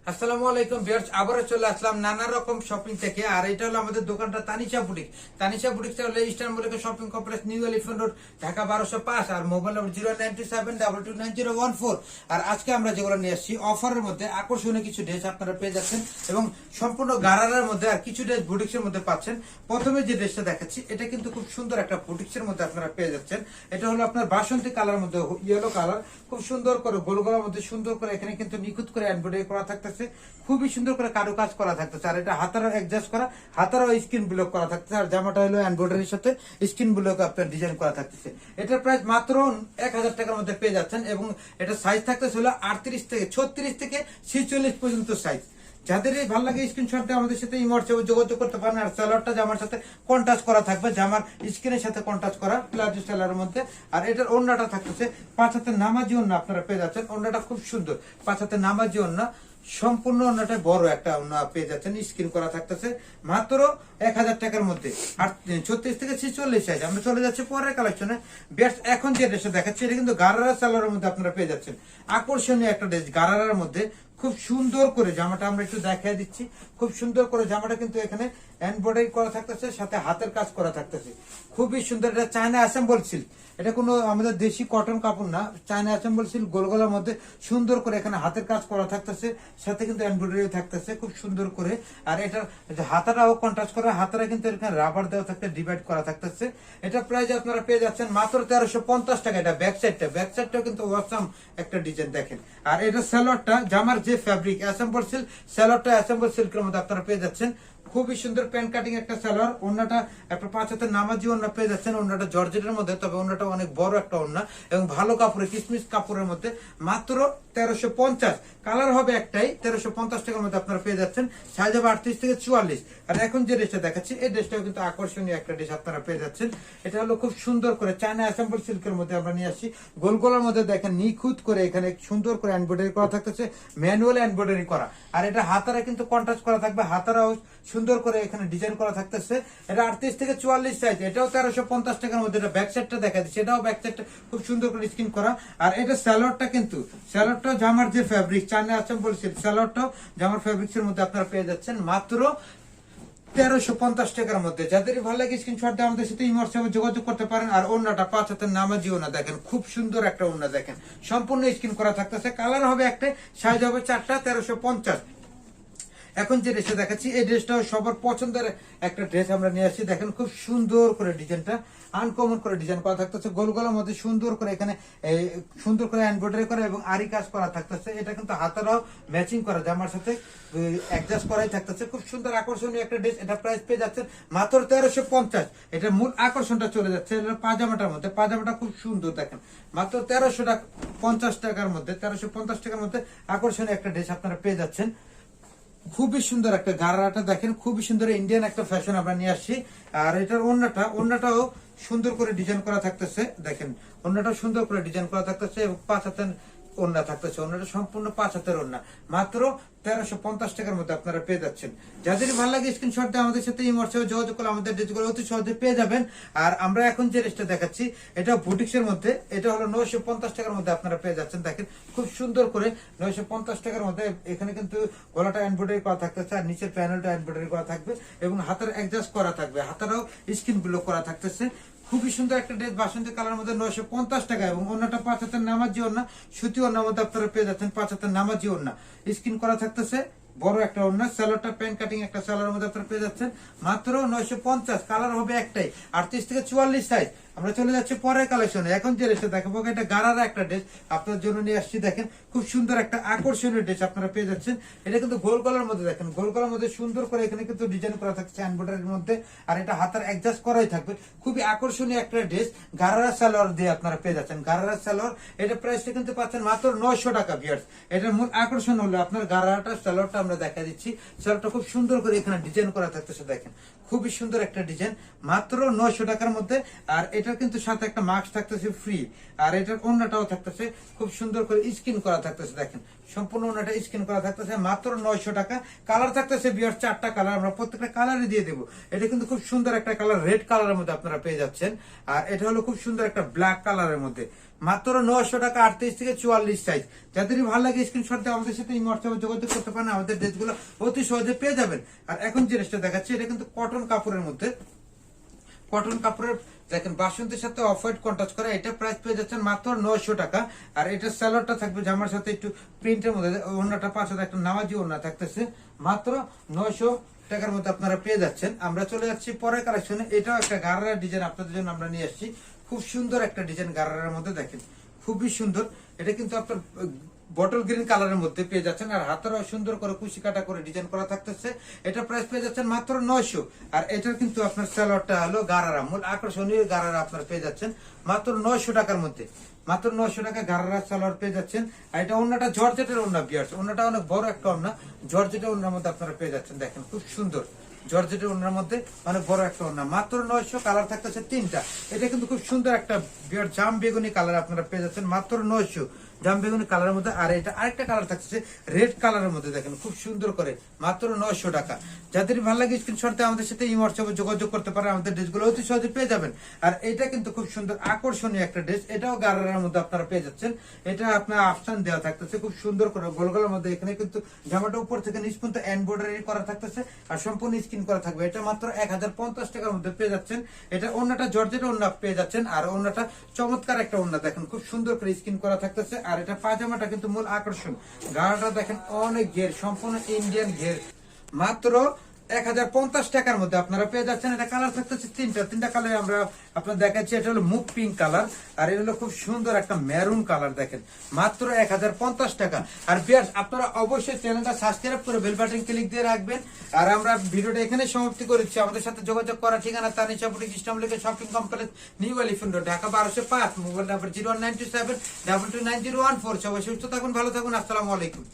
আসসালামু আলাইকুম ভিউয়ার্স, আবারও চলে আসলাম নানা রকম শপিং থেকে। আর এটা হলো আমাদের দোকানটা তানিশা বুটিক। তানিশা বুটিকটা হলো eastern Mallika shopping complex, new elephant road, Dhaka 1205। আর মোবাইল নম্বর 097229014। আর আজকে আমরা যেগুলো নিয়ে আসছি অফারের মধ্যে আকর্ষণীয় কিছু ড্রেস আপনারা পেয়ে যাচ্ছেন এবং সম্পূর্ণ গারারার মধ্যে, আর কিছু ড্রেস বুটিক্সের মধ্যে পাচ্ছেন। প্রথমে যে ড্রেসটা দেখাচ্ছি এটা কিন্তু খুব সুন্দর একটা বুটিক্সের মধ্যে আপনারা পেয়ে যাচ্ছেন। এটা হলো আপনার বাসন্তী কালার মধ্যে, ইয়েলো কালার, খুব সুন্দর করে গোল গলার মধ্যে সুন্দর করে এখানে কিন্তু নিখুঁত করে এমব্রয়ডারি করা থাকতেছে, খুবই সুন্দর করে কারুকাজ করা থাকতেছে। আর এটা হাতারও অ্যাডজাস্ট করা, হাতারও স্ক্রিন ব্লক করা থাকতেছে। আর জামাটা হলো এমব্রয়ডারির সাথে স্ক্রিন ব্লক আপনার ডিজাইন করা থাকতেছে। এটার প্রাইস মাত্র 1000 টাকার মধ্যে পেয়ে যাচ্ছেন এবং এটা সাইজ থাকতেছে হলো 38 থেকে 36 থেকে 46 পর্যন্ত সাইজ। যাদের এই ভালো লাগে স্ক্রিনশট দিয়ে আমাদের সাথে হোয়াটসঅ্যাপে যোগাযোগ করতে পারেন। আর সালোয়ারটা জামার সাথে কন্ট্রাস্ট করা থাকবে, জামার স্ক্রিনের সাথে কন্ট্রাস্ট করা প্লাজো স্টাইলের মধ্যে। আর এটার ওড়নাটা থাকতেছে 5 হাতের নামাজি ওড়না আপনারা পেয়ে যাচ্ছেন। ওড়নাটা খুব সুন্দর, 5 হাতের নামাজি ওড়না, সম্পূর্ণ ওড়নাটা বড় একটা ওড়না পেয়ে যাচ্ছেন, স্ক্রিন করা থাকতেছে মাত্র 1000 টাকার মধ্যে। আর 36 থেকে 46 সাইজ। আমরা চলে যাচ্ছি পরের কালেকশনে। বেস্ট এখন যে ড্রেসটা দেখাচ্ছি এটা কিন্তু গারারা সালোয়ারের মধ্যে আপনারা পেয়ে যাচ্ছেন। আকর্ষণীয় একটা ড্রেস গারারার মধ্যে, খুব সুন্দর করে জামাটা আমরা একটু দেখাই দিচ্ছি। খুব সুন্দর করে জামাটা কিন্তু এখানে এমব্রয়ডারি করা থাকতেছে, সাথে হাতের কাজ করা থাকতেছে, খুবই সুন্দর। এটা চায়না অ্যাসেম্বল সিল্ক, এটা কোনো আমাদের দেশি কটন কাপড় না, চায়না অ্যাসেম্বল সিল্ক। গোলগলার মধ্যে সুন্দর করে এখানে হাতের কাজ করা থাকতেছে, সাথে কিন্তু এমব্রয়ডারি থাকতেছে খুব সুন্দর করে। আর এটার হাতাটাও কন্ট্রাস্ট করা, হাতারা কিন্তু এখানে রাবার দেওয়া থাকতে ডিভাইড করা থাকতেছে। এটা প্রাইস আপনারা পেয়ে যাচ্ছেন মাত্র 1350 টাকা। এটা ব্যাক সাইডটাও কিন্তু ওয়াসাম একটা ডিজাইন দেখেন। আর এটা সালোয়ারটা জামার যে ফ্যাব্রিক অ্যাসেম্বল সিল্ক, সালোয়ারটা অ্যাসেম্বল সিল্কের মধ্যে আপনারা পেয়ে যাচ্ছেন। খুবই সুন্দর প্যান্ট কাটিং একটা সালোয়ার। ওড়নাটা আপনার 5 হাতের নামাজি ওড়না পেয়ে যাচ্ছেন। ওড়নাটা জর্জেটের মধ্যে, তবে ওড়নাটা অনেক বড় একটা ওড়না এবং ভালো কাপড়ে, কিসমিস কাপড়ের মধ্যে। মাত্র 1350। কালার হবে একটাই, 1350 টাকার মধ্যে আপনারা পেয়ে যাচ্ছেন। সাইজ হবে 38 থেকে 44। আর এখন যে ড্রেসটা দেখাচ্ছি এই ড্রেসটাও কিন্তু আকর্ষণীয় একটা ড্রেস আপনারা পেয়ে যাচ্ছেন। এটা হলো খুব সুন্দর করে চায়না অ্যাসেম্বল সিল্কের মধ্যে আমরা নিয়ে আসছি। গোলগোলার মধ্যে দেখেন নিখুঁত করে এখানে সুন্দর করে এমব্রয়ডারি করা থাকতেছে, ম্যানুয়াল এমব্রয়ডারি করা। আর এটা হাতারা কিন্তু কন্ট্রাস্ট করা থাকবে, হাতারাও সুন্দর করে এখানে ডিজাইন করা থাকতেছে। এটা 38 থেকে 44 সাইজ। এটাও 1350 টাকার মধ্যে। এটা ব্যাক সাইডটা দেখা দিচ্ছে, এটাও ব্যাক সাইডটা খুব সুন্দর করে স্ক্রিন করা। আর এটা সালোয়ারটা কিন্তু, সালোয়ারটাও জামার যে ফ্যাব্রিক চায়না অ্যাসেম্বল সিল্ক, সালোয়ারটাও জামার ফ্যাব্রিক্স এর মধ্যে আপনারা পেয়ে যাচ্ছেন মাত্র 1350 টাকার মধ্যে। যাদের ভালো লাগে স্ক্রিনশট দিয়ে আমাদের সাথে হোয়াটসঅ্যাপে যোগাযোগ করতে পারেন। আর ওড়নাটা 5 হাতের নামাজি ওড়না দেখেন, খুব সুন্দর একটা ওড়না দেখেন, সম্পূর্ণ স্ক্রিন করা থাকতেছে। কালার হবে একটাই, সাইজ হবে 4টা, 1350। এখন যে ড্রেসটা দেখাচ্ছি এই ড্রেসটাও সবার পছন্দের একটা ড্রেস আমরা নিয়ে আসছি। দেখেন খুব সুন্দর করে ডিজাইনটা আনকমন করে ডিজাইন করা থাকতেছে। গোলগলার মধ্যে সুন্দর করে এখানে সুন্দর করে এমব্রয়ডারি করা এবং আরি কাজ করা থাকতেছে। এটা কিন্তু হাতারাও ম্যাচিং করা, জামার সাথে অ্যাডজাস্ট করাই থাকতেছে। খুব সুন্দর আকর্ষণীয় একটা ড্রেস। এটা প্রাইস পেয়ে যাচ্ছেন মাত্র 1350। এটা মূল আকর্ষণটা চলে যাচ্ছে পাজামাটার মধ্যে। পাজামাটা খুব সুন্দর দেখেন, মাত্র 1350 টাকার মধ্যে, 1350 টাকার মধ্যে আকর্ষণীয় একটা ড্রেস আপনারা পেয়ে যাচ্ছেন। খুবই সুন্দর একটা গারাটা দেখেন, খুবই সুন্দর ইন্ডিয়ান একটা ফ্যাশন আমরা নিয়ে আসছি। আর এটার ওড়নাটাও সুন্দর করে ডিজাইন করা থাকতেছে। দেখেন ওড়নাটাও সুন্দর করে ডিজাইন করা থাকতেছে এবং 5 হাতের ওড়না থাকতেছে। ওড়নাটা সম্পূর্ণ 5 হাতের ওড়না, মাত্র 1350 টাকার মধ্যে আপনারা পেয়ে যাচ্ছেন। যাদের ভালো লাগে স্ক্রিনশট দিয়ে আমাদের সাথে হোয়াটসঅ্যাপে যোগাযোগ করলে আমাদের ড্রেসগুলো অতি সহজে পেয়ে যাবেন। আর আমরা এখন যে ড্রেসটা দেখাচ্ছি এটা বুটিক্স এর মধ্যে। এটা হলো 950 টাকার মধ্যে আপনারা পেয়ে যাচ্ছেন। দেখেন খুব সুন্দর করে 950 টাকার মধ্যে। এখানে কিন্তু গলাটা এমব্রয়ডারি করা থাকতেছে আর নিচের প্যানেলটা এমব্রয়ডারি করা থাকবে এবং হাতের অ্যাডজাস্ট করা থাকবে, হাতারাও স্ক্রিন ব্লক করা থাকতেছে। খুবই সুন্দর একটা ড্রেস বাসন্তী কালার মধ্যে 950 টাকা এবং অন্যটা 5 হাতের নামাজি ওড়না, সুতি ওড়নার মধ্যে আপনারা পেয়ে যাচ্ছেন। 5 হাতের নামাজি ওড়না স্ক্রিন করা থাকতেছে, বড় একটা ওড়না। সালোয়ারটা প্যান্ট কাটিং একটা সালোয়ারের মধ্যে আপনারা পেয়ে যাচ্ছেন মাত্র 950। কালার হবে একটাই, 38 থেকে 44 সাইজ। আমরা চলে যাচ্ছি পরের কালেকশনে। এখন যে ড্রেসটা দেখাবো এটা গারারা একটা ড্রেস আপনার জন্য নিয়ে আসছি। দেখেন খুব সুন্দর একটা আকর্ষণীয় ড্রেস আপনারা পেয়ে যাচ্ছেন। এটা কিন্তু গোল গলার মধ্যে, দেখেন গোল গলার মধ্যে সুন্দর করে এখানে কিন্তু ডিজাইন করা থাকছে এমব্রয়ডারির মধ্যে। আর এটা হাতার অ্যাডজাস্ট করাই থাকবে। খুবই আকর্ষণীয় একটা ড্রেস, গারারা সালোয়ার দিয়ে আপনারা পেয়ে যাচ্ছেন। গারারা সালোয়ার, এটা প্রাইসটা কিন্তু পাচ্ছেন মাত্র 900 টাকা ভিউয়ার্স। এটার মূল আকর্ষণ হলো আপনার গারারাটা সালোয়ারটা আমরা দেখা দিচ্ছি। সালোয়ারটা খুব সুন্দর করে এখানে ডিজাইন করা থাকতেছে। দেখেন খুবই সুন্দর একটা ডিজাইন, মাত্র 900 টাকার মধ্যে। আর এটার কিন্তু সাথে একটা মাস্ক থাকতেছে ফ্রি, আর এটার ওড়নাটাও থাকতেছে খুব সুন্দর করে স্ক্রিন করা থাকতেছে। দেখেন সম্পূর্ণ ওড়নাটা স্ক্রিন করা থাকতেছে মাত্র 900 টাকা। কালার থাকতেছে বিয়ার 4টা কালার, আমরা প্রত্যেকটা কালারই দিয়ে দেবো। এটা কিন্তু খুব সুন্দর একটা কালার, রেড কালারের মধ্যে আপনারা পেয়ে যাচ্ছেন। আর এটা হলো খুব সুন্দর একটা ব্ল্যাক কালারের মধ্যে, মাত্র 900 টাকা, 38 থেকে 44 সাইজ। যাদেরই ভালো লাগে স্ক্রিনশট দিয়ে আমাদের সাথে এই হোয়াটসঅ্যাপে যোগাযোগ করতে পারেন, আমাদের ড্রেসগুলো অতি সহজে পেয়ে যাবেন। আর এখন যে ড্রেসটা দেখাচ্ছি এটা কিন্তু কটন কাপড়ের মধ্যে, কটন কাপড়ের দেখেন বাসন্তীর সাথে অফ হোয়াইট কন্ট্রাস্ট করা, এটা প্রাইস পেয়ে যাচ্ছেন মাত্র 900 টাকা। আর এটা স্যালোয়ারটা থাকবে জামার সাথে একটু প্রিন্টের মধ্যে, ওড়নাটা পাশে একটা নামাজি ওড়না থাকতেছে, মাত্র 900 টাকার মধ্যে আপনারা পেয়ে যাচ্ছেন। আমরা চলে যাচ্ছি পরের কালেকশনে। এটাও একটা গারারা ডিজাইন আপনাদের জন্য আমরা নিয়ে আসছি, খুব সুন্দর একটা ডিজাইন গারারার মধ্যে, দেখেন খুবই সুন্দর। এটা কিন্তু আপনার বটল গ্রিন কালারের মধ্যে পেয়ে যাচ্ছেন, আর হাতেরও সুন্দর করে কুশি কাটা করে ডিজাইন করা থাকতেছে। এটা প্রাইস পেয়ে যাচ্ছেন মাত্র 900। আর এটার কিন্তু আপনার স্যালোয়ারটা হলো গারারা, মূল আকর্ষণীয় গারারা আপনারা পেয়ে যাচ্ছেন মাত্র 900 টাকার মধ্যে, মাত্র 900 টাকা গারারা সালোয়ার পেয়ে যাচ্ছেন। আর এটা ওড়নাটা জর্জেটের ওড়না বিয়ার্স, ওড়নাটা অনেক বড় একটা ওড়না, জর্জেটের ওড়নার মধ্যে আপনারা পেয়ে যাচ্ছেন। দেখেন খুব সুন্দর জর্জেটের ওড়নার মধ্যে অনেক বড় একটা ওড়না, মাত্র 900। কালার থাকতেছে 3টা। এটা কিন্তু খুব সুন্দর একটা বিয়ার জাম বেগুনি কালার আপনারা পেয়ে যাচ্ছেন মাত্র 900, জাম বেগুনি কালারের মধ্যে। আর এটা আরেকটা কালার থাকছে রেড কালারের মধ্যে, দেখেন খুব সুন্দর করে, মাত্র 900 টাকা। যাদের ভালো লাগে স্ক্রিনশট দিয়ে আমাদের সাথে এই হোয়াটসঅ্যাপে যোগাযোগ করতে পারেন, আমাদের ড্রেসগুলো অতি সহজে পেয়ে যাবেন। আর এটা কিন্তু খুব সুন্দর আকর্ষণীয় একটা ড্রেস, এটাও গারারার মধ্যে আপনারা পেয়ে যাচ্ছেন। এটা আপনার আফসান দেওয়া থাকতেছে খুব সুন্দর করে গোলগোলের মধ্যে, এখানে কিন্তু জামাটা উপর থেকে নিচ পর্যন্ত এমব্রয়ডারি করা থাকতেছে, আর সম্পূর্ণ স্ক্রিন করা থাকবে। এটা মাত্র 1050 টাকার মধ্যে পেয়ে যাচ্ছেন। এটা ওড়নাটা জর্জেট ওড়না পেয়ে যাচ্ছেন, আর ওড়নাটা চমৎকার একটা ওড়না, দেখেন খুব সুন্দর করে স্ক্রিন করা থাকতেছে। আর এটা পাজামাটা কিন্তু মূল আকর্ষণ, গাড়াটা দেখেন অনেক ঘের, সম্পূর্ণ ইন্ডিয়ান ঘের, মাত্র 1050 টাকার মধ্যে আপনারা পেয়ে যাচ্ছেন। এটা কালার থাকতেছে 3টা কালার আমরা আপনার দেখাচ্ছি। এটা হলো মুভ পিঙ্ক কালার, আর এটা হলো খুব সুন্দর একটা মেরুন কালার, দেখেন মাত্র 1050 টাকা। আর বিয়ার্স আপনারা অবশ্যই চ্যানেলটা সাবস্ক্রাইব করে বেল বাটন ক্লিক দিয়ে রাখবেন। আর আমরা ভিডিওটা এখানে সমাপ্তি করেছি। আমাদের সাথে যোগাযোগ করার ঠিকানা তানিশা বুটিক, ইস্টার্ন লিগে shopping complex, new elephant road, Dhaka 1205। Mobile number 01927229014। সবাই সুস্থ থাকুন, ভালো থাকুন, আসসালামু আলাইকুম।